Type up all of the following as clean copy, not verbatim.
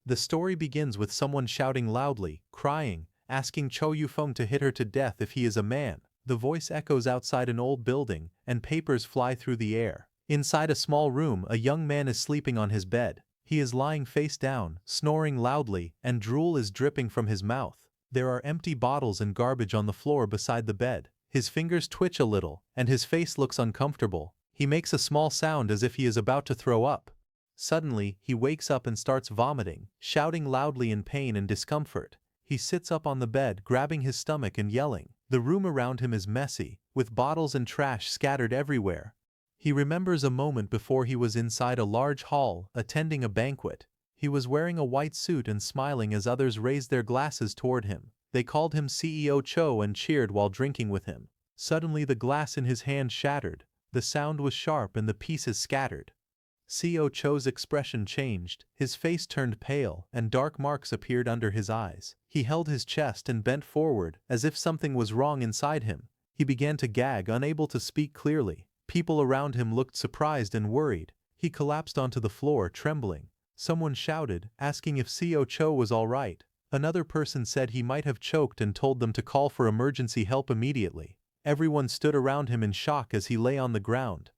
The story begins with someone shouting loudly, crying, asking Cho Yufeng to hit her to death if he is a man. The voice echoes outside an old building, and papers fly through the air. Inside a small room, a young man is sleeping on his bed. He is lying face down, snoring loudly, and drool is dripping from his mouth. There are empty bottles and garbage on the floor beside the bed. His fingers twitch a little, and his face looks uncomfortable. He makes a small sound as if he is about to throw up. Suddenly, he wakes up and starts vomiting, shouting loudly in pain and discomfort. He sits up on the bed, grabbing his stomach and yelling. The room around him is messy, with bottles and trash scattered everywhere. He remembers a moment before he was inside a large hall, attending a banquet. He was wearing a white suit and smiling as others raised their glasses toward him. They called him CEO Cho and cheered while drinking with him. Suddenly the glass in his hand shattered. The sound was sharp and the pieces scattered. CEO Cho's expression changed, his face turned pale, and dark marks appeared under his eyes. He held his chest and bent forward, as if something was wrong inside him. He began to gag, unable to speak clearly. People around him looked surprised and worried. He collapsed onto the floor, trembling. Someone shouted, asking if CEO Cho was all right. Another person said he might have choked and told them to call for emergency help immediately. Everyone stood around him in shock as he lay on the ground.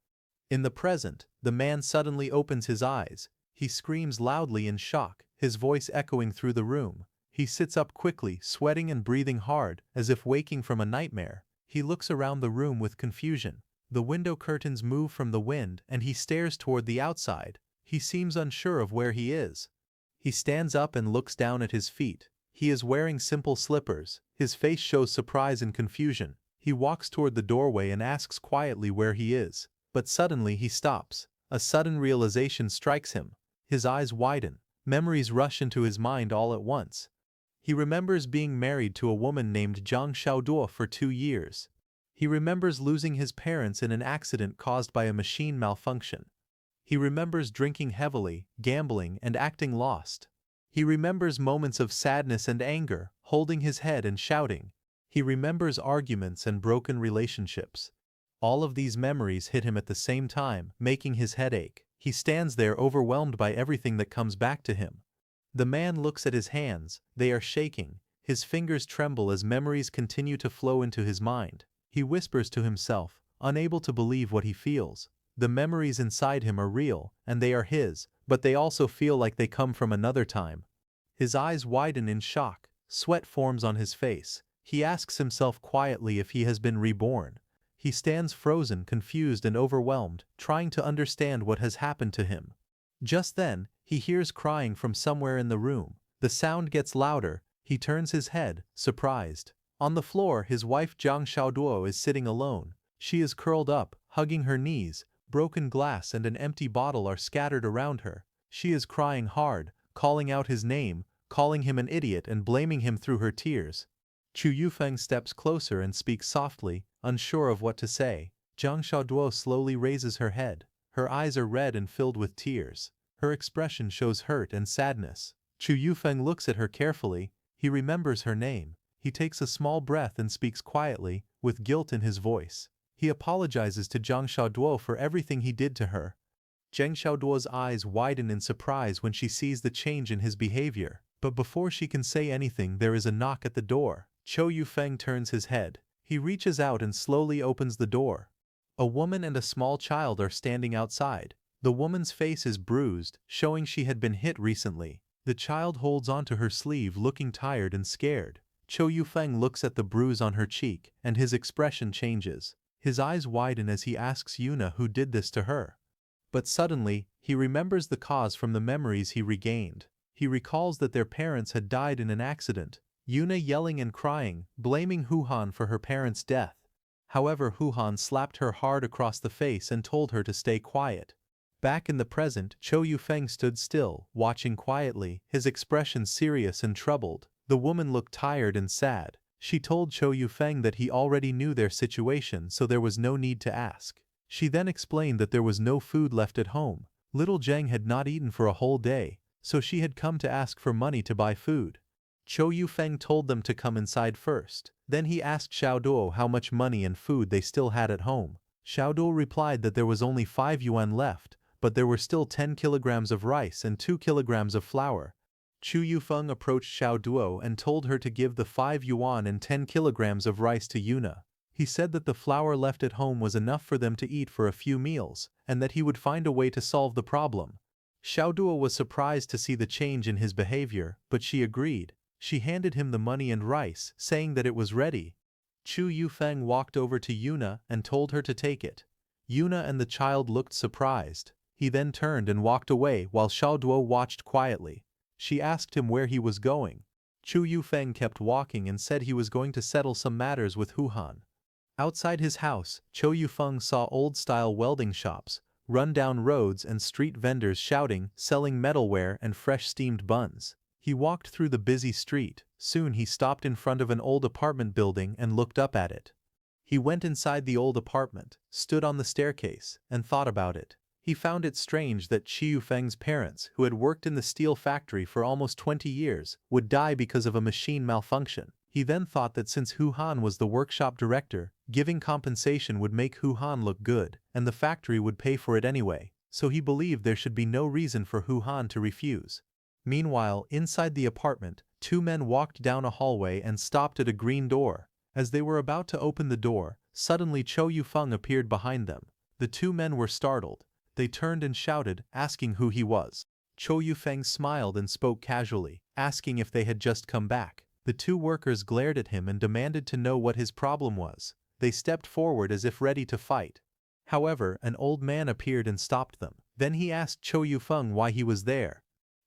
In the present, the man suddenly opens his eyes. He screams loudly in shock, his voice echoing through the room. He sits up quickly, sweating and breathing hard, as if waking from a nightmare. He looks around the room with confusion. The window curtains move from the wind, and he stares toward the outside. He seems unsure of where he is. He stands up and looks down at his feet. He is wearing simple slippers. His face shows surprise and confusion. He walks toward the doorway and asks quietly where he is. But suddenly he stops. A sudden realization strikes him. His eyes widen. Memories rush into his mind all at once. He remembers being married to a woman named Zhang Xiaoduo for 2 years. He remembers losing his parents in an accident caused by a machine malfunction. He remembers drinking heavily, gambling, and acting lost. He remembers moments of sadness and anger, holding his head and shouting. He remembers arguments and broken relationships. All of these memories hit him at the same time, making his head ache. He stands there overwhelmed by everything that comes back to him. The man looks at his hands. They are shaking. His fingers tremble as memories continue to flow into his mind. He whispers to himself, unable to believe what he feels. The memories inside him are real, and they are his, but they also feel like they come from another time. His eyes widen in shock. Sweat forms on his face. He asks himself quietly if he has been reborn. He stands frozen, confused and overwhelmed, trying to understand what has happened to him. Just then, he hears crying from somewhere in the room. The sound gets louder. He turns his head, surprised. On the floor, his wife Zhang Xiaoduo is sitting alone. She is curled up, hugging her knees. Broken glass and an empty bottle are scattered around her. She is crying hard, calling out his name, calling him an idiot and blaming him through her tears. Chu Yufeng steps closer and speaks softly, unsure of what to say. Zhang Xiaoduo slowly raises her head. Her eyes are red and filled with tears. Her expression shows hurt and sadness. Chu Yufeng looks at her carefully. He remembers her name. He takes a small breath and speaks quietly, with guilt in his voice. He apologizes to Zhang Xiaoduo for everything he did to her. Zhang Xiaoduo's eyes widen in surprise when she sees the change in his behavior. But before she can say anything, there is a knock at the door. Cho Yufeng turns his head. He reaches out and slowly opens the door. A woman and a small child are standing outside. The woman's face is bruised, showing she had been hit recently. The child holds onto her sleeve, looking tired and scared. Cho Yufeng looks at the bruise on her cheek, and his expression changes. His eyes widen as he asks Yuna who did this to her. But suddenly, he remembers the cause from the memories he regained. He recalls that their parents had died in an accident. Yuna yelling and crying, blaming Huhan for her parents' death. However, Huhan slapped her hard across the face and told her to stay quiet. Back in the present, Cho Yufeng stood still, watching quietly, his expression serious and troubled. The woman looked tired and sad. She told Cho Yufeng that he already knew their situation, so there was no need to ask. She then explained that there was no food left at home. Little Zheng had not eaten for a whole day, so she had come to ask for money to buy food. Cho Yufeng told them to come inside first. Then he asked Xiaoduo how much money and food they still had at home. Xiaoduo replied that there was only 5 yuan left, but there were still 10 kilograms of rice and 2 kilograms of flour. Chu Yufeng approached Xiao Duo and told her to give the 5 yuan and 10 kilograms of rice to Yuna. He said that the flour left at home was enough for them to eat for a few meals, and that he would find a way to solve the problem. Xiao Duo was surprised to see the change in his behavior, but she agreed. She handed him the money and rice, saying that it was ready. Chu Yufeng walked over to Yuna and told her to take it. Yuna and the child looked surprised. He then turned and walked away while Xiao Duo watched quietly. She asked him where he was going. Chu Yufeng kept walking and said he was going to settle some matters with Hu Han. Outside his house, Cho Yufeng saw old-style welding shops, run-down roads and street vendors shouting, selling metalware and fresh steamed buns. He walked through the busy street. Soon he stopped in front of an old apartment building and looked up at it. He went inside the old apartment, stood on the staircase, and thought about it. He found it strange that Chi Yufeng's parents, who had worked in the steel factory for almost 20 years, would die because of a machine malfunction. He then thought that since Hu Han was the workshop director, giving compensation would make Hu Han look good, and the factory would pay for it anyway, so he believed there should be no reason for Hu Han to refuse. Meanwhile, inside the apartment, 2 men walked down a hallway and stopped at a green door. As they were about to open the door, suddenly Cho Yufeng appeared behind them. The 2 men were startled. They turned and shouted, asking who he was. Cho Yufeng smiled and spoke casually, asking if they had just come back. The 2 workers glared at him and demanded to know what his problem was. They stepped forward as if ready to fight. However, an old man appeared and stopped them. Then he asked Cho Yufeng why he was there.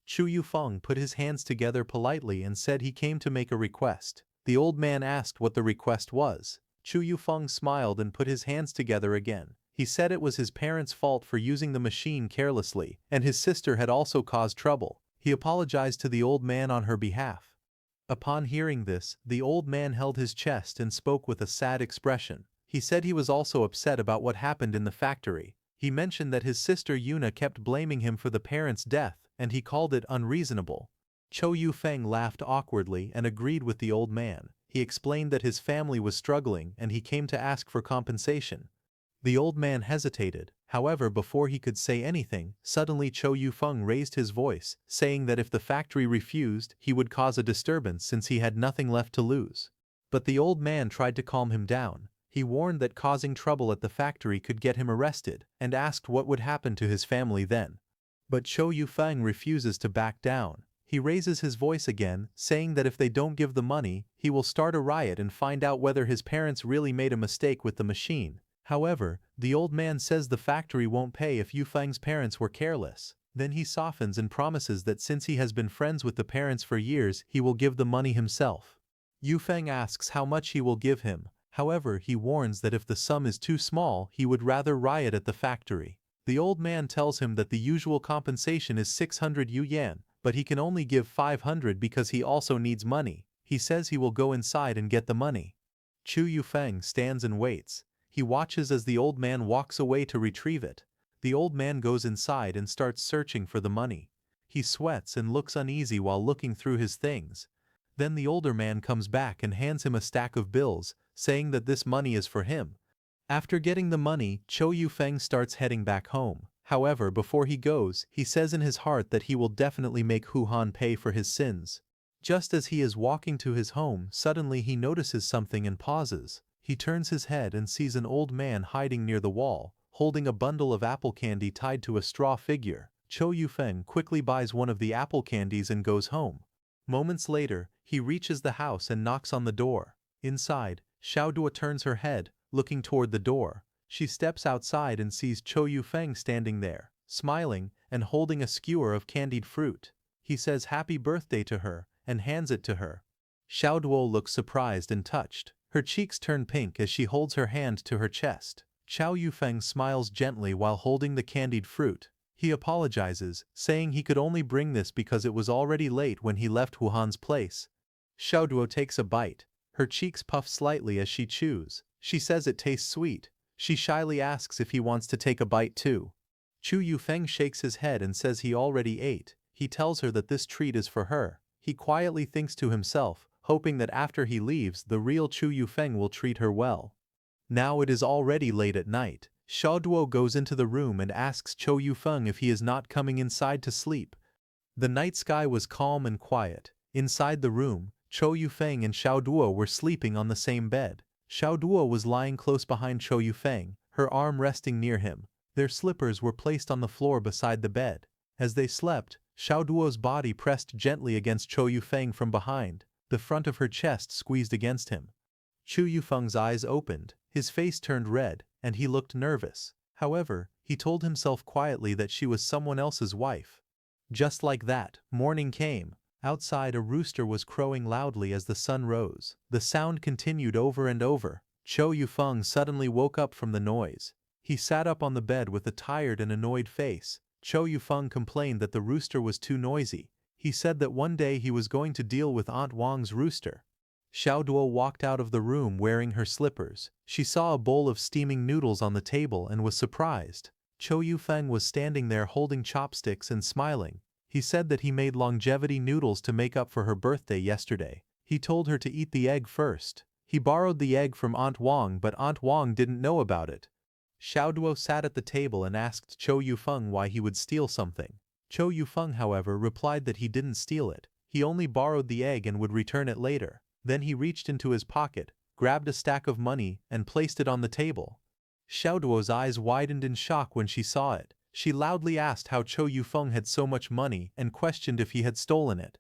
Chu Yufeng put his hands together politely and said he came to make a request. The old man asked what the request was. Chu Yufeng smiled and put his hands together again. He said it was his parents' fault for using the machine carelessly, and his sister had also caused trouble. He apologized to the old man on her behalf. Upon hearing this, the old man held his chest and spoke with a sad expression. He said he was also upset about what happened in the factory. He mentioned that his sister Yuna kept blaming him for the parents' death, and he called it unreasonable. Cho Yufeng laughed awkwardly and agreed with the old man. He explained that his family was struggling and he came to ask for compensation. The old man hesitated. However, before he could say anything, suddenly Cho Yufeng raised his voice, saying that if the factory refused, he would cause a disturbance since he had nothing left to lose. But the old man tried to calm him down. He warned that causing trouble at the factory could get him arrested, and asked what would happen to his family then. But Cho Yufeng refuses to back down. He raises his voice again, saying that if they don't give the money, he will start a riot and find out whether his parents really made a mistake with the machine. However, the old man says the factory won't pay if Yufeng's parents were careless. Then he softens and promises that since he has been friends with the parents for years, he will give the money himself. Yufeng asks how much he will give him. However, he warns that if the sum is too small, he would rather riot at the factory. The old man tells him that the usual compensation is 600 yuan, but he can only give 500 because he also needs money. He says he will go inside and get the money. Chu Yufeng stands and waits. He watches as the old man walks away to retrieve it. The old man goes inside and starts searching for the money. He sweats and looks uneasy while looking through his things. Then the older man comes back and hands him a stack of bills, saying that this money is for him. After getting the money, Cho Yufeng starts heading back home. However, before he goes, he says in his heart that he will definitely make Hu Han pay for his sins. Just as he is walking to his home, suddenly he notices something and pauses. He turns his head and sees an old man hiding near the wall, holding a bundle of apple candy tied to a straw figure. Cho Yufeng quickly buys one of the apple candies and goes home. Moments later, he reaches the house and knocks on the door. Inside, Xiao Duo turns her head, looking toward the door. She steps outside and sees Cho Yufeng standing there, smiling and holding a skewer of candied fruit. He says happy birthday to her and hands it to her. Xiao Duo looks surprised and touched. Her cheeks turn pink as she holds her hand to her chest. Xiao Yufeng smiles gently while holding the candied fruit. He apologizes, saying he could only bring this because it was already late when he left Hu Han's place. Xiao Duo takes a bite. Her cheeks puff slightly as she chews. She says it tastes sweet. She shyly asks if he wants to take a bite too. Chu Yufeng shakes his head and says he already ate. He tells her that this treat is for her. He quietly thinks to himself, hoping that after he leaves, the real Chu Yufeng will treat her well. Now it is already late at night. Xiao Duo goes into the room and asks Cho Yufeng if he is not coming inside to sleep. The night sky was calm and quiet. Inside the room, Chou Yufeng and Xiao Duo were sleeping on the same bed. Xiao Duo was lying close behind Chou Yufeng, her arm resting near him. Their slippers were placed on the floor beside the bed. As they slept, Xiao Duo's body pressed gently against Chou Yufeng from behind, the front of her chest squeezed against him. Chou Yufeng's eyes opened, his face turned red, and he looked nervous. However, he told himself quietly that she was someone else's wife. Just like that, morning came. Outside, a rooster was crowing loudly as the sun rose. The sound continued over and over. Chou Yufeng suddenly woke up from the noise. He sat up on the bed with a tired and annoyed face. Chou Yufeng complained that the rooster was too noisy. He said that one day he was going to deal with Aunt Wang's rooster. Xiao Duo walked out of the room wearing her slippers. She saw a bowl of steaming noodles on the table and was surprised. Chou Yufeng was standing there holding chopsticks and smiling. He said that he made longevity noodles to make up for her birthday yesterday. He told her to eat the egg first. He borrowed the egg from Aunt Wang, but Aunt Wang didn't know about it. Xiao Duo sat at the table and asked Chou Yufeng why he would steal something. Chou Yufeng, however, replied that he didn't steal it. He only borrowed the egg and would return it later. Then he reached into his pocket, grabbed a stack of money, and placed it on the table. Xiao Duo's eyes widened in shock when she saw it. She loudly asked how Chou Yufeng had so much money and questioned if he had stolen it.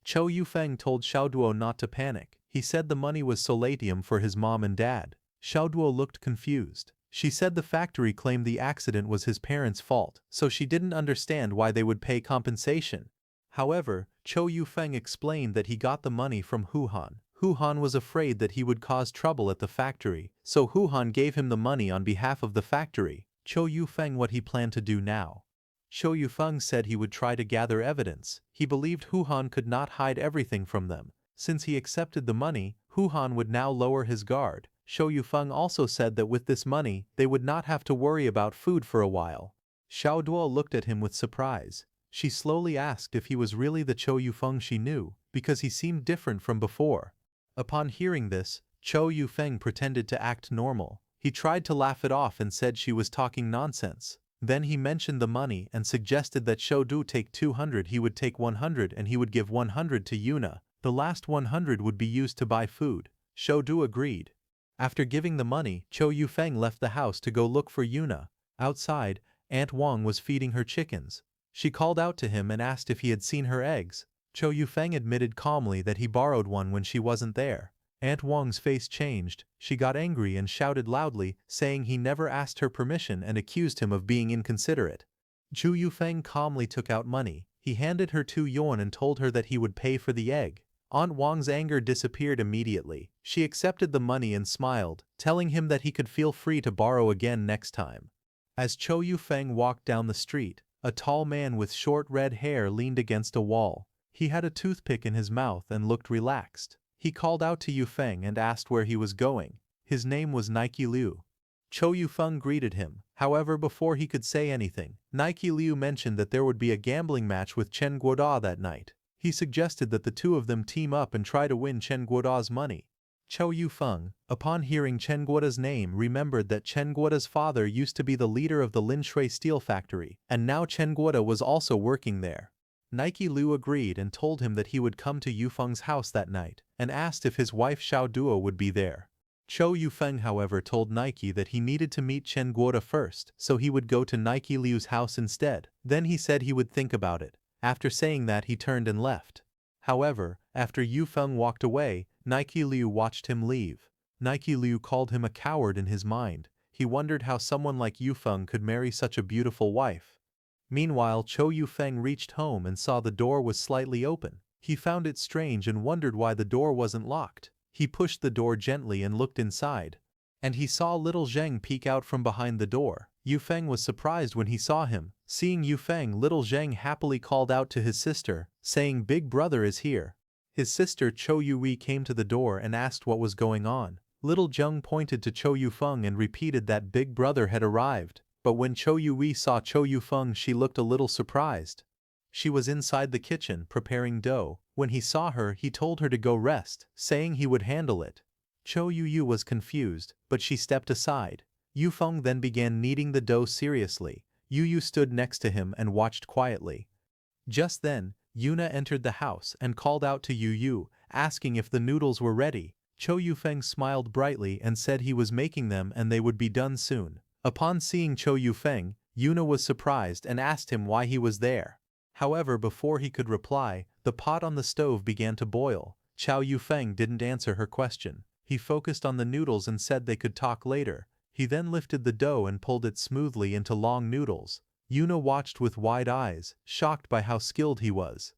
Chou Yufeng told Xiao Duo not to panic. He said the money was solatium for his mom and dad. Xiao Duo looked confused. She said the factory claimed the accident was his parents' fault, so she didn't understand why they would pay compensation. However, Chou Yufeng explained that he got the money from Hu Han. Hu Han was afraid that he would cause trouble at the factory, so Hu Han gave him the money on behalf of the factory. Chou Yufeng what he planned to do now. Chou Yufeng said he would try to gather evidence. He believed Hu Han could not hide everything from them. Since he accepted the money, Hu Han would now lower his guard. Chou Yufeng also said that with this money, they would not have to worry about food for a while. Xiao Duo looked at him with surprise. She slowly asked if he was really the Chou Yufeng she knew, because he seemed different from before. Upon hearing this, Chou Yufeng pretended to act normal. He tried to laugh it off and said she was talking nonsense. Then he mentioned the money and suggested that Xiao Du take 200, he would take 100, and he would give 100 to Yuna. The last 100 would be used to buy food. Xiao Du agreed. After giving the money, Chou Yufeng left the house to go look for Yuna. Outside, Aunt Wang was feeding her chickens. She called out to him and asked if he had seen her eggs. Chou Yufeng admitted calmly that he borrowed one when she wasn't there. Aunt Wang's face changed. She got angry and shouted loudly, saying he never asked her permission and accused him of being inconsiderate. Chou Yufeng calmly took out money. He handed her 2 yuan and told her that he would pay for the egg. Aunt Wang's anger disappeared immediately. She accepted the money and smiled, telling him that he could feel free to borrow again next time. As Chou Yufeng walked down the street, a tall man with short red hair leaned against a wall. He had a toothpick in his mouth and looked relaxed. He called out to Yufeng and asked where he was going. His name was Nike Liu. Chou Yufeng greeted him. However, before he could say anything, Nike Liu mentioned that there would be a gambling match with Chen Guoda that night. He suggested that the two of them team up and try to win Chen Guoda's money. Chou Yufeng, upon hearing Chen Guoda's name, remembered that Chen Guoda's father used to be the leader of the Linshui steel factory, and now Chen Guoda was also working there. Nike Liu agreed and told him that he would come to Yufeng's house that night, and asked if his wife Xiao Duo would be there. Chou Yufeng, however, told Nike that he needed to meet Chen Guoda first, so he would go to Nike Liu's house instead. Then he said he would think about it. After saying that, he turned and left. However, after Yufeng walked away, Nike Liu watched him leave. Nike Liu called him a coward in his mind. He wondered how someone like Yufeng could marry such a beautiful wife. Meanwhile, Chou Yufeng reached home and saw the door was slightly open. He found it strange and wondered why the door wasn't locked. He pushed the door gently and looked inside. And he saw little Zheng peek out from behind the door. Yufeng was surprised when he saw him. Seeing Yufeng, little Zheng happily called out to his sister, saying, "Big brother is here." His sister Chou Yui came to the door and asked what was going on. Little Zheng pointed to Chou Yufeng and repeated that big brother had arrived. But when Chou Yui saw Chou Yufeng, she looked a little surprised. She was inside the kitchen preparing dough. When he saw her, he told her to go rest, saying he would handle it. Chou Yu was confused, but she stepped aside. Yufeng then began kneading the dough seriously. Yu stood next to him and watched quietly. Just then, Yuna entered the house and called out to Yu Yu, asking if the noodles were ready. Cho Yufeng smiled brightly and said he was making them and they would be done soon. Upon seeing Cho Yufeng, Yuna was surprised and asked him why he was there. However, before he could reply, the pot on the stove began to boil. Chow Yufeng didn't answer her question. He focused on the noodles and said they could talk later. He then lifted the dough and pulled it smoothly into long noodles. Yuna watched with wide eyes, shocked by how skilled he was.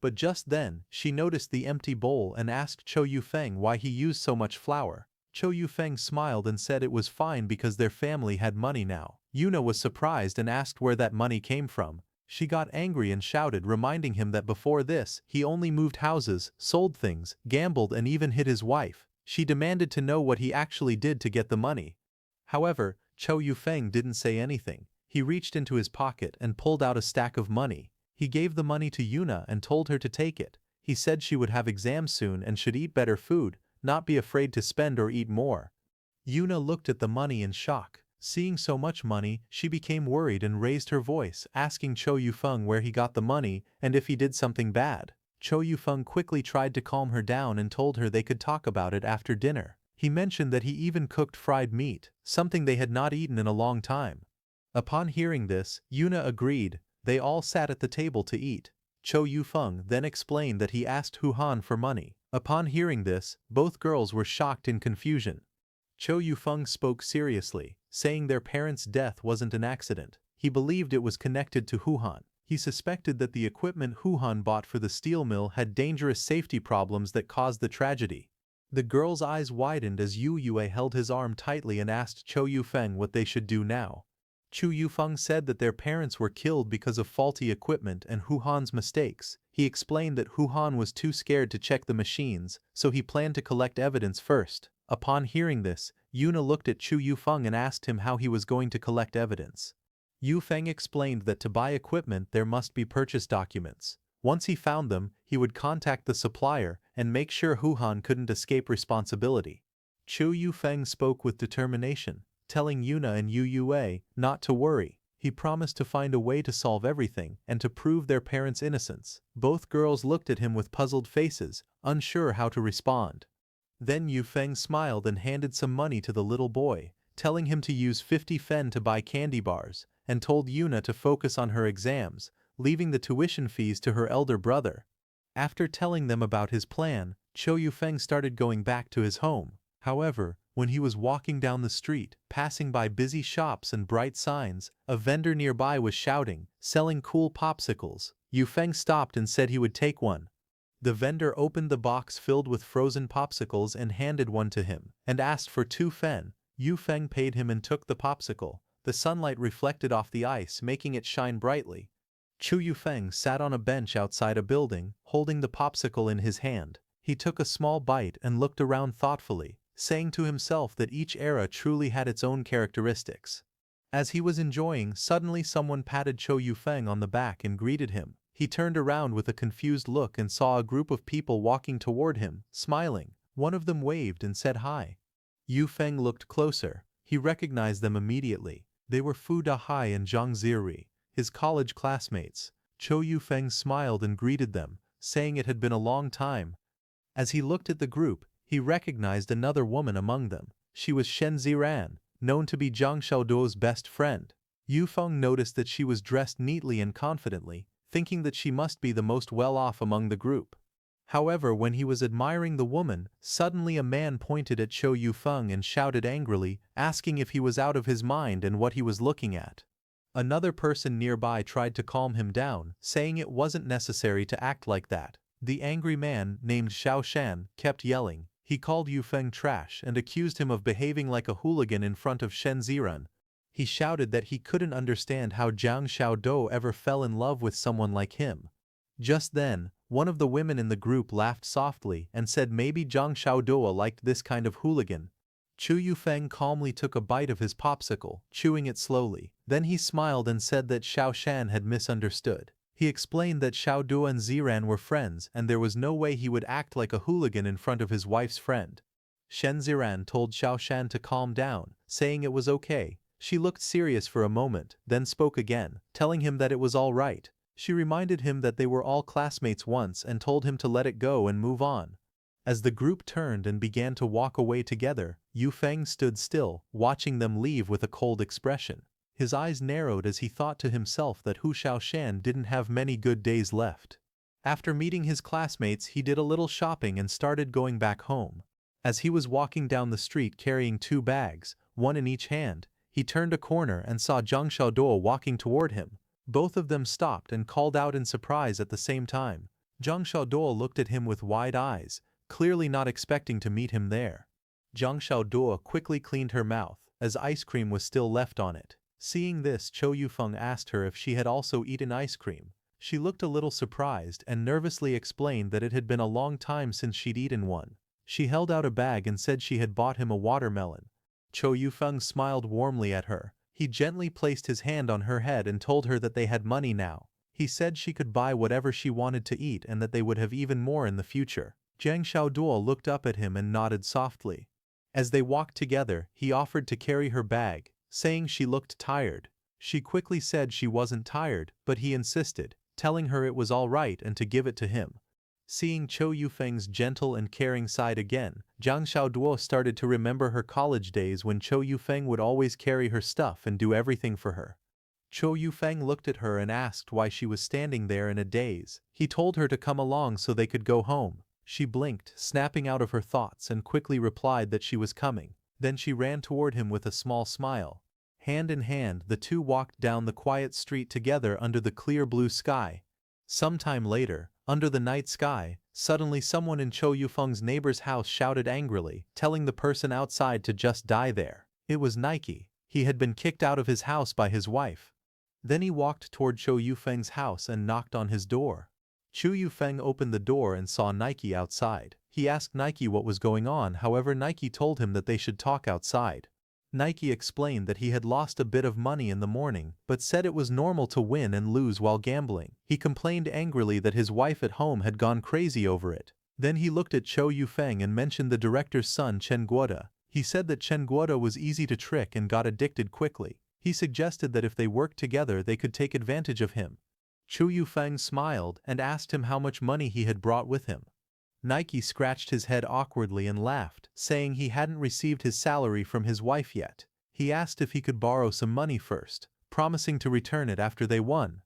But just then, she noticed the empty bowl and asked Cho Yufeng why he used so much flour. Cho Yufeng smiled and said it was fine because their family had money now. Yuna was surprised and asked where that money came from. She got angry and shouted, reminding him that before this, he only moved houses, sold things, gambled and even hit his wife. She demanded to know what he actually did to get the money. However, Cho Yufeng didn't say anything. He reached into his pocket and pulled out a stack of money. He gave the money to Yuna and told her to take it. He said she would have exams soon and should eat better food, not be afraid to spend or eat more. Yuna looked at the money in shock. Seeing so much money, she became worried and raised her voice, asking Cho Yufeng where he got the money and if he did something bad. Cho Yufeng quickly tried to calm her down and told her they could talk about it after dinner. He mentioned that he even cooked fried meat, something they had not eaten in a long time. Upon hearing this, Yuna agreed. They all sat at the table to eat. Cho Yufeng then explained that he asked Hu Han for money. Upon hearing this, both girls were shocked in confusion. Cho Yufeng spoke seriously, saying their parents' death wasn't an accident. He believed it was connected to Hu Han. He suspected that the equipment Hu Han bought for the steel mill had dangerous safety problems that caused the tragedy. The girl's eyes widened as Yu Yue held his arm tightly and asked Cho Yufeng what they should do now. Chu Yufeng said that their parents were killed because of faulty equipment and Hu Han's mistakes. He explained that Hu Han was too scared to check the machines, so he planned to collect evidence first. Upon hearing this, Yuna looked at Chu Yufeng and asked him how he was going to collect evidence. Yufeng explained that to buy equipment there must be purchase documents. Once he found them, he would contact the supplier and make sure Hu Han couldn't escape responsibility. Chu Yufeng spoke with determination, telling Yuna and Yu Yue not to worry. He promised to find a way to solve everything and to prove their parents' innocence. Both girls looked at him with puzzled faces, unsure how to respond. Then Yufeng smiled and handed some money to the little boy, telling him to use 50 fen to buy candy bars, and told Yuna to focus on her exams, leaving the tuition fees to her elder brother. After telling them about his plan, Cho Yufeng started going back to his home. However, when he was walking down the street, passing by busy shops and bright signs, a vendor nearby was shouting, selling cool popsicles. Yufeng stopped and said he would take one. The vendor opened the box filled with frozen popsicles and handed one to him, and asked for 2 fen. Yufeng paid him and took the popsicle. The sunlight reflected off the ice, making it shine brightly. Chu Yufeng sat on a bench outside a building, holding the popsicle in his hand. He took a small bite and looked around thoughtfully, saying to himself that each era truly had its own characteristics. As he was enjoying, suddenly someone patted Cho Yufeng on the back and greeted him. He turned around with a confused look and saw a group of people walking toward him, smiling. One of them waved and said hi. Yufeng looked closer. He recognized them immediately. They were Fu Dahai and Zhang Ziri, his college classmates. Cho Yufeng smiled and greeted them, saying it had been a long time. As he looked at the group, he recognized another woman among them. She was Shen Ziran, known to be Zhang Xiaoduo's best friend. Yufeng noticed that she was dressed neatly and confidently, thinking that she must be the most well-off among the group. However, when he was admiring the woman, suddenly a man pointed at Cho Yufeng and shouted angrily, asking if he was out of his mind and what he was looking at. Another person nearby tried to calm him down, saying it wasn't necessary to act like that. The angry man, named Xiao Shan, kept yelling. He called Yufeng trash and accused him of behaving like a hooligan in front of Shen Ziran. He shouted that he couldn't understand how Zhang Xiaoduo ever fell in love with someone like him. Just then, one of the women in the group laughed softly and said maybe Zhang Xiaoduo liked this kind of hooligan. Chu Yufeng calmly took a bite of his popsicle, chewing it slowly. Then he smiled and said that Xiao Shan had misunderstood. He explained that Xiaoduo and Ziran were friends and there was no way he would act like a hooligan in front of his wife's friend. Shen Ziran told Xiao Shan to calm down, saying it was okay. She looked serious for a moment, then spoke again, telling him that it was all right. She reminded him that they were all classmates once and told him to let it go and move on. As the group turned and began to walk away together, Yu Feng stood still, watching them leave with a cold expression. His eyes narrowed as he thought to himself that Hu Xiaoshan didn't have many good days left. After meeting his classmates, he did a little shopping and started going back home. As he was walking down the street carrying 2 bags, one in each hand, he turned a corner and saw Zhang Xiaoduo walking toward him. Both of them stopped and called out in surprise at the same time. Zhang Xiaoduo looked at him with wide eyes, clearly not expecting to meet him there. Zhang Xiaoduo quickly cleaned her mouth, as ice cream was still left on it. Seeing this, Chou Yufeng asked her if she had also eaten ice cream. She looked a little surprised and nervously explained that it had been a long time since she'd eaten one. She held out a bag and said she had bought him a watermelon. Chou Yufeng smiled warmly at her. He gently placed his hand on her head and told her that they had money now. He said she could buy whatever she wanted to eat and that they would have even more in the future. Zhang Xiaoduo looked up at him and nodded softly. As they walked together, he offered to carry her bag, saying she looked tired. She quickly said she wasn't tired, but he insisted, telling her it was all right and to give it to him. Seeing Chou Yufeng's gentle and caring side again, Zhang Xiaoduo started to remember her college days when Chou Yufeng would always carry her stuff and do everything for her. Chou Yufeng looked at her and asked why she was standing there in a daze. He told her to come along so they could go home. She blinked, snapping out of her thoughts, and quickly replied that she was coming. Then she ran toward him with a small smile. Hand in hand, the two walked down the quiet street together under the clear blue sky. Sometime later, under the night sky, suddenly someone in Chou Yufeng's neighbor's house shouted angrily, telling the person outside to just die there. It was Nike. He had been kicked out of his house by his wife. Then he walked toward Chou Yufeng's house and knocked on his door. Chou Yufeng opened the door and saw Nike outside. He asked Nike what was going on, however Nike told him that they should talk outside. Nike explained that he had lost a bit of money in the morning, but said it was normal to win and lose while gambling. He complained angrily that his wife at home had gone crazy over it. Then he looked at Chou Yufeng and mentioned the director's son Chen Guoda. He said that Chen Guoda was easy to trick and got addicted quickly. He suggested that if they worked together they could take advantage of him. Chou Yufeng smiled and asked him how much money he had brought with him. Nike scratched his head awkwardly and laughed, saying he hadn't received his salary from his wife yet. He asked if he could borrow some money first, promising to return it after they won.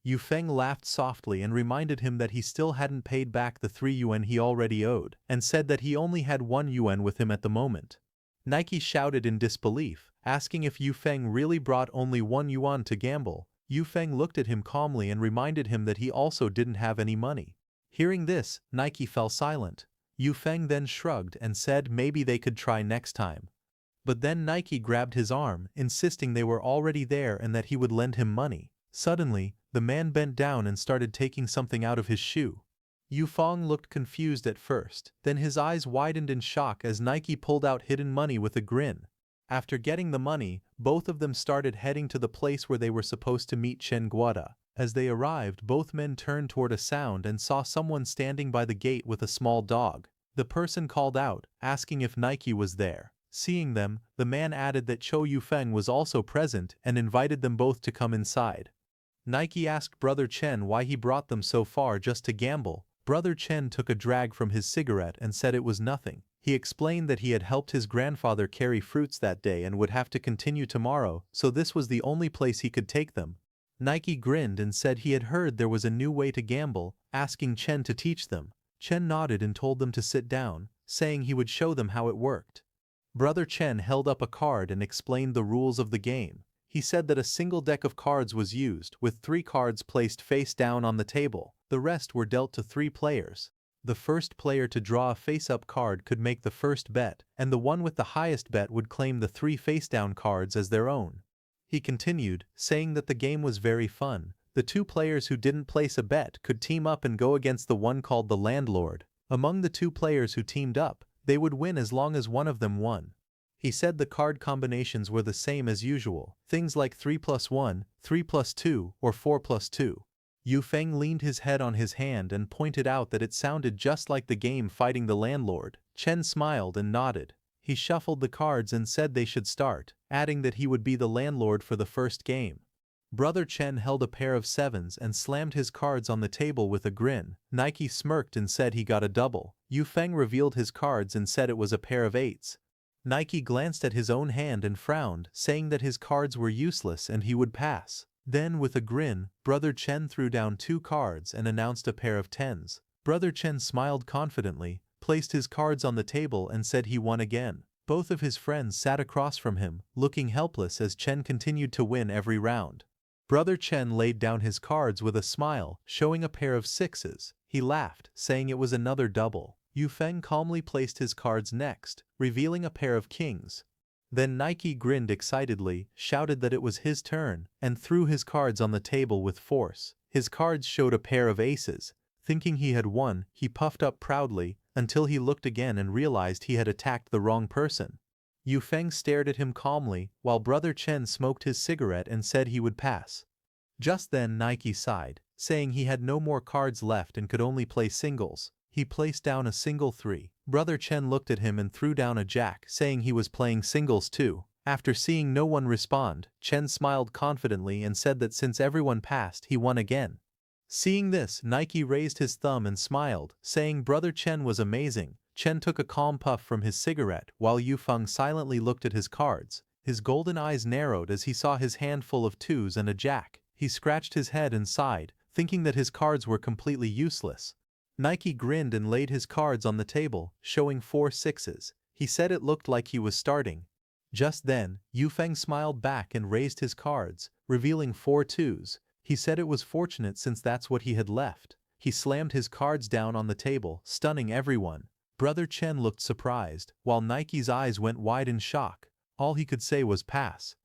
Yufeng laughed softly and reminded him that he still hadn't paid back the 3 yuan he already owed, and said that he only had 1 yuan with him at the moment. Nike shouted in disbelief, asking if Yufeng really brought only 1 yuan to gamble. Yufeng looked at him calmly and reminded him that he also didn't have any money. Hearing this, Nike fell silent. Yufeng then shrugged and said maybe they could try next time. But then Nike grabbed his arm, insisting they were already there and that he would lend him money. Suddenly, the man bent down and started taking something out of his shoe. Yufeng looked confused at first, then his eyes widened in shock as Nike pulled out hidden money with a grin. After getting the money, both of them started heading to the place where they were supposed to meet Chen Guoda. As they arrived, both men turned toward a sound and saw someone standing by the gate with a small dog. The person called out, asking if Nike was there. Seeing them, the man added that Chou Yufeng was also present and invited them both to come inside. Nike asked Brother Chen why he brought them so far just to gamble. Brother Chen took a drag from his cigarette and said it was nothing. He explained that he had helped his grandfather carry fruits that day and would have to continue tomorrow, so this was the only place he could take them. Nike grinned and said he had heard there was a new way to gamble, asking Chen to teach them. Chen nodded and told them to sit down, saying he would show them how it worked. Brother Chen held up a card and explained the rules of the game. He said that a single deck of cards was used, with 3 cards placed face down on the table. The rest were dealt to 3 players. The first player to draw a face-up card could make the first bet, and the one with the highest bet would claim the 3 face-down cards as their own. He continued, saying that the game was very fun. The 2 players who didn't place a bet could team up and go against the one called the landlord. Among the 2 players who teamed up, they would win as long as one of them won. He said the card combinations were the same as usual, things like 3+1, 3+2, or 4+2. Yufeng leaned his head on his hand and pointed out that it sounded just like the game fighting the landlord. Chen smiled and nodded. He shuffled the cards and said they should start, adding that he would be the landlord for the first game. Brother Chen held a pair of sevens and slammed his cards on the table with a grin. Nike smirked and said he got a double. Yu Feng revealed his cards and said it was a pair of eights. Nike glanced at his own hand and frowned, saying that his cards were useless and he would pass. Then, with a grin, Brother Chen threw down 2 cards and announced a pair of tens. Brother Chen smiled confidently, placed his cards on the table and said he won again. Both of his friends sat across from him, looking helpless as Chen continued to win every round. Brother Chen laid down his cards with a smile, showing a pair of sixes. He laughed, saying it was another double. Yu Feng calmly placed his cards next, revealing a pair of kings. Then Nike grinned excitedly, shouted that it was his turn, and threw his cards on the table with force. His cards showed a pair of aces. Thinking he had won, he puffed up proudly, until he looked again and realized he had attacked the wrong person. Yu Feng stared at him calmly, while Brother Chen smoked his cigarette and said he would pass. Just then Nike sighed, saying he had no more cards left and could only play singles. He placed down a single 3. Brother Chen looked at him and threw down a jack, saying he was playing singles too. After seeing no one respond, Chen smiled confidently and said that since everyone passed, he won again. Seeing this, Nike raised his thumb and smiled, saying Brother Chen was amazing. Chen took a calm puff from his cigarette while Yu Feng silently looked at his cards. His golden eyes narrowed as he saw his hand full of 2s and a jack. He scratched his head and sighed, thinking that his cards were completely useless. Nike grinned and laid his cards on the table, showing 4 sixes. He said it looked like he was starting. Just then, Yu Feng smiled back and raised his cards, revealing 4 2s. He said it was fortunate since that's what he had left. He slammed his cards down on the table, stunning everyone. Brother Chen looked surprised, while Nike's eyes went wide in shock. All he could say was pass.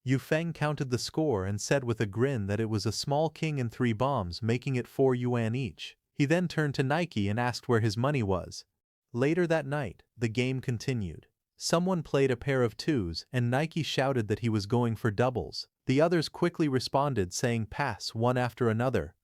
Yu Feng counted the score and said with a grin that it was a small king and 3 bombs, making it 4 yuan each. He then turned to Nike and asked where his money was. Later that night, the game continued. Someone played a pair of 2s and Nike shouted that he was going for doubles. The others quickly responded saying pass one after another.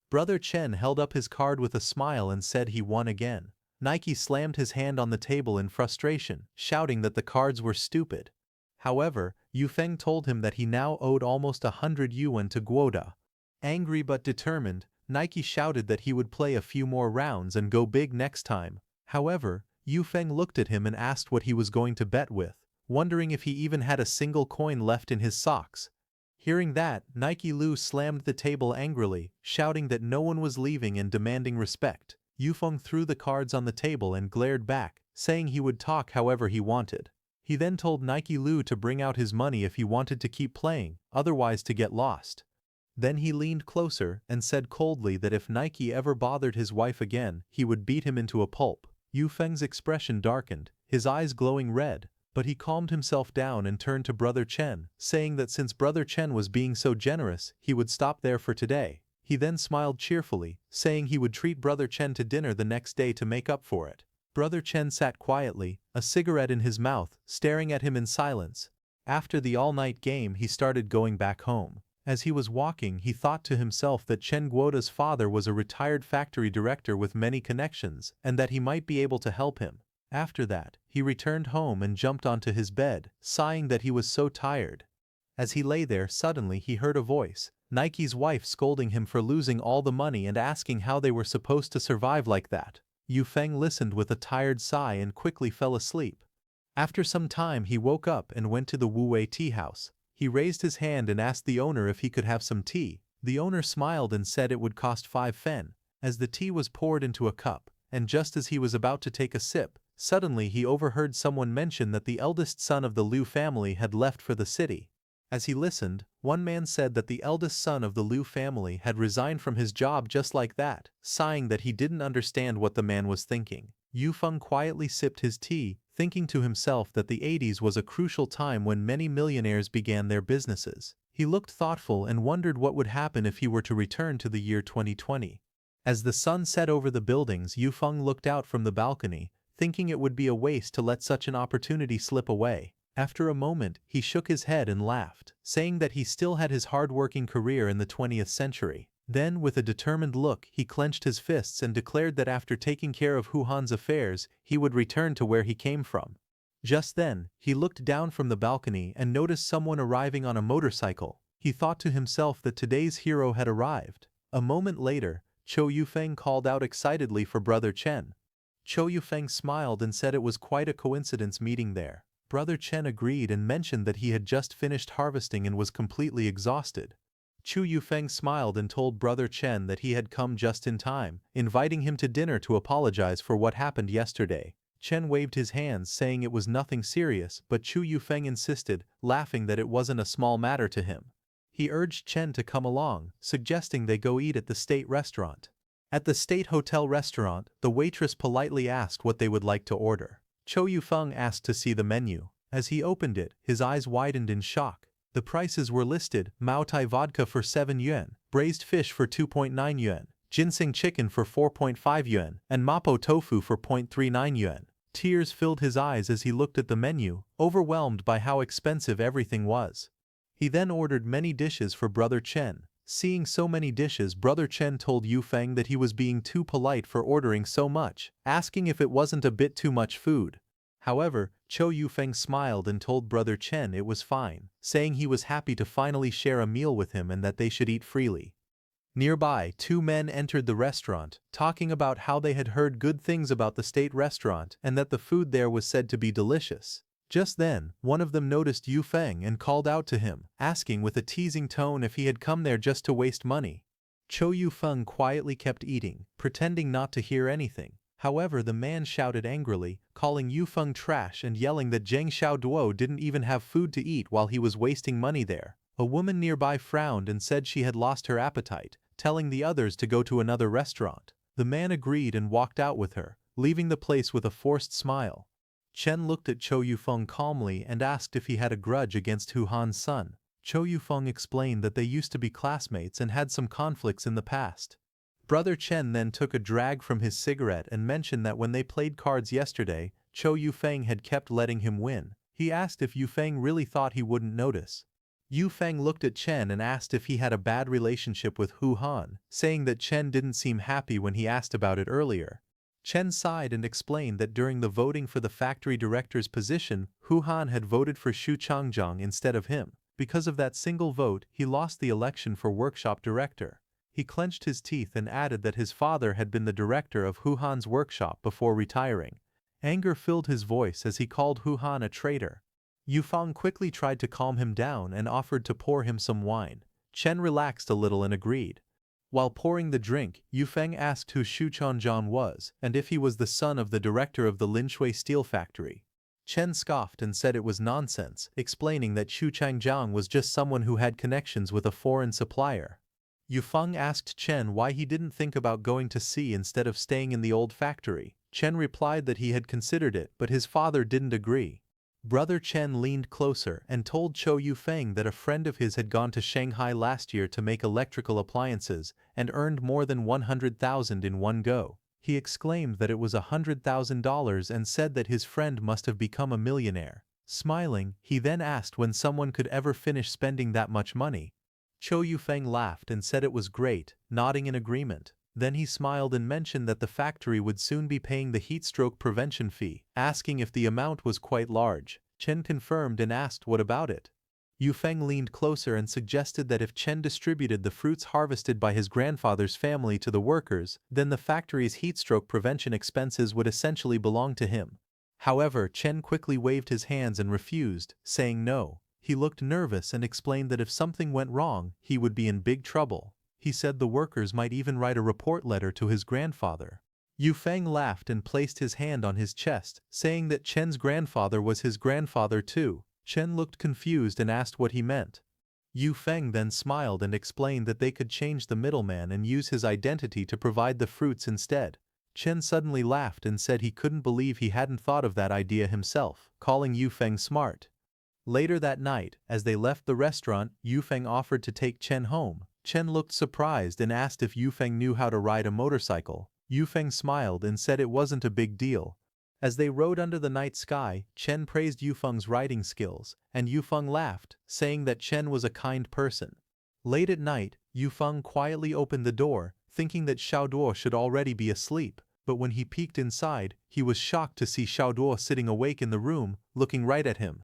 Brother Chen held up his card with a smile and said he won again. Nike slammed his hand on the table in frustration, shouting that the cards were stupid. However, Yu Feng told him that he now owed almost 100 yuan to Guoda. Angry but determined, Nike shouted that he would play a few more rounds and go big next time. However, Yu Feng looked at him and asked what he was going to bet with, wondering if he even had a single coin left in his socks. Hearing that, Nike Lu slammed the table angrily, shouting that no one was leaving and demanding respect. Yu Feng threw the cards on the table and glared back, saying he would talk however he wanted. He then told Nike Lu to bring out his money if he wanted to keep playing, otherwise to get lost. Then he leaned closer and said coldly that if Nike ever bothered his wife again, he would beat him into a pulp. Yu Feng's expression darkened, his eyes glowing red, but he calmed himself down and turned to Brother Chen, saying that since Brother Chen was being so generous, he would stop there for today. He then smiled cheerfully, saying he would treat Brother Chen to dinner the next day to make up for it. Brother Chen sat quietly, a cigarette in his mouth, staring at him in silence. After the all-night game, he started going back home. As he was walking, he thought to himself that Chen Guoda's father was a retired factory director with many connections, and that he might be able to help him. After that, he returned home and jumped onto his bed, sighing that he was so tired. As he lay there, suddenly he heard a voice, Nike's wife, scolding him for losing all the money and asking how they were supposed to survive like that. Yu Feng listened with a tired sigh and quickly fell asleep. After some time he woke up and went to the Wu Wei tea house. He raised his hand and asked the owner if he could have some tea. The owner smiled and said it would cost 5 fen. As the tea was poured into a cup, and just as he was about to take a sip, suddenly he overheard someone mention that the eldest son of the Liu family had left for the city. As he listened, one man said that the eldest son of the Liu family had resigned from his job just like that, sighing that he didn't understand what the man was thinking. Yu Feng quietly sipped his tea, thinking to himself that the 80s was a crucial time when many millionaires began their businesses. He looked thoughtful and wondered what would happen if he were to return to the year 2020. As the sun set over the buildings, Yu Feng looked out from the balcony, thinking it would be a waste to let such an opportunity slip away. After a moment, he shook his head and laughed, saying that he still had his hard-working career in the 20th century. Then, with a determined look, he clenched his fists and declared that after taking care of Huhan's affairs, he would return to where he came from. Just then, he looked down from the balcony and noticed someone arriving on a motorcycle. He thought to himself that today's hero had arrived. A moment later, Cho Yufeng called out excitedly for Brother Chen. Cho Yufeng smiled and said it was quite a coincidence meeting there. Brother Chen agreed and mentioned that he had just finished harvesting and was completely exhausted. Chu Yufeng smiled and told Brother Chen that he had come just in time, inviting him to dinner to apologize for what happened yesterday. Chen waved his hands saying it was nothing serious, but Chu Yufeng insisted, laughing that it wasn't a small matter to him. He urged Chen to come along, suggesting they go eat at the state restaurant. At the state hotel restaurant, the waitress politely asked what they would like to order. Cho Yufeng asked to see the menu. As he opened it, his eyes widened in shock. The prices were listed: Mao Tai vodka for 7 yuan, braised fish for 2.9 yuan, ginseng chicken for 4.5 yuan, and mapo tofu for 0.39 yuan. Tears filled his eyes as he looked at the menu, overwhelmed by how expensive everything was. He then ordered many dishes for Brother Chen. Seeing so many dishes, Brother Chen told Yufeng that he was being too polite for ordering so much, asking if it wasn't a bit too much food. However, Cho Yufeng smiled and told Brother Chen it was fine, saying he was happy to finally share a meal with him and that they should eat freely. Nearby, two men entered the restaurant, talking about how they had heard good things about the state restaurant and that the food there was said to be delicious. Just then, one of them noticed Yufeng and called out to him, asking with a teasing tone if he had come there just to waste money. Cho Yufeng quietly kept eating, pretending not to hear anything. However, the man shouted angrily, calling Yufeng trash and yelling that Zheng Xiaoduo didn't even have food to eat while he was wasting money there. A woman nearby frowned and said she had lost her appetite, telling the others to go to another restaurant. The man agreed and walked out with her, leaving the place with a forced smile. Chen looked at Cho Yufeng calmly and asked if he had a grudge against Hu Han's son. Cho Yufeng explained that they used to be classmates and had some conflicts in the past. Brother Chen then took a drag from his cigarette and mentioned that when they played cards yesterday, Cho Yufeng had kept letting him win. He asked if Yufeng really thought he wouldn't notice. Yufeng looked at Chen and asked if he had a bad relationship with Hu Han, saying that Chen didn't seem happy when he asked about it earlier. Chen sighed and explained that during the voting for the factory director's position, Hu Han had voted for Xu Changjiang instead of him. Because of that single vote, he lost the election for workshop director. He clenched his teeth and added that his father had been the director of Hu Han's workshop before retiring. Anger filled his voice as he called Hu Han a traitor. Yufeng quickly tried to calm him down and offered to pour him some wine. Chen relaxed a little and agreed. While pouring the drink, Yufeng asked who Xu Changjiang was and if he was the son of the director of the Linshui steel factory. Chen scoffed and said it was nonsense, explaining that Xu Changjiang was just someone who had connections with a foreign supplier. Yufeng asked Chen why he didn't think about going to sea instead of staying in the old factory. Chen replied that he had considered it, but his father didn't agree. Brother Chen leaned closer and told Cho Yufeng that a friend of his had gone to Shanghai last year to make electrical appliances and earned more than 100,000 in one go. He exclaimed that it was $100,000 and said that his friend must have become a millionaire. Smiling, he then asked when someone could ever finish spending that much money. Cho Yufeng laughed and said it was great, nodding in agreement. Then he smiled and mentioned that the factory would soon be paying the heat stroke prevention fee, asking if the amount was quite large. Chen confirmed and asked what about it. Yufeng leaned closer and suggested that if Chen distributed the fruits harvested by his grandfather's family to the workers, then the factory's heat stroke prevention expenses would essentially belong to him. However, Chen quickly waved his hands and refused, saying no. He looked nervous and explained that if something went wrong, he would be in big trouble. He said the workers might even write a report letter to his grandfather. Yufeng laughed and placed his hand on his chest, saying that Chen's grandfather was his grandfather too. Chen looked confused and asked what he meant. Yufeng then smiled and explained that they could change the middleman and use his identity to provide the fruits instead. Chen suddenly laughed and said he couldn't believe he hadn't thought of that idea himself, calling Yufeng smart. Later that night, as they left the restaurant, Yufeng offered to take Chen home. Chen looked surprised and asked if Yufeng knew how to ride a motorcycle. Yufeng smiled and said it wasn't a big deal. As they rode under the night sky, Chen praised Yufeng's riding skills, and Yufeng laughed, saying that Chen was a kind person. Late at night, Yufeng quietly opened the door, thinking that Xiaoduo should already be asleep, but when he peeked inside, he was shocked to see Xiaoduo sitting awake in the room, looking right at him.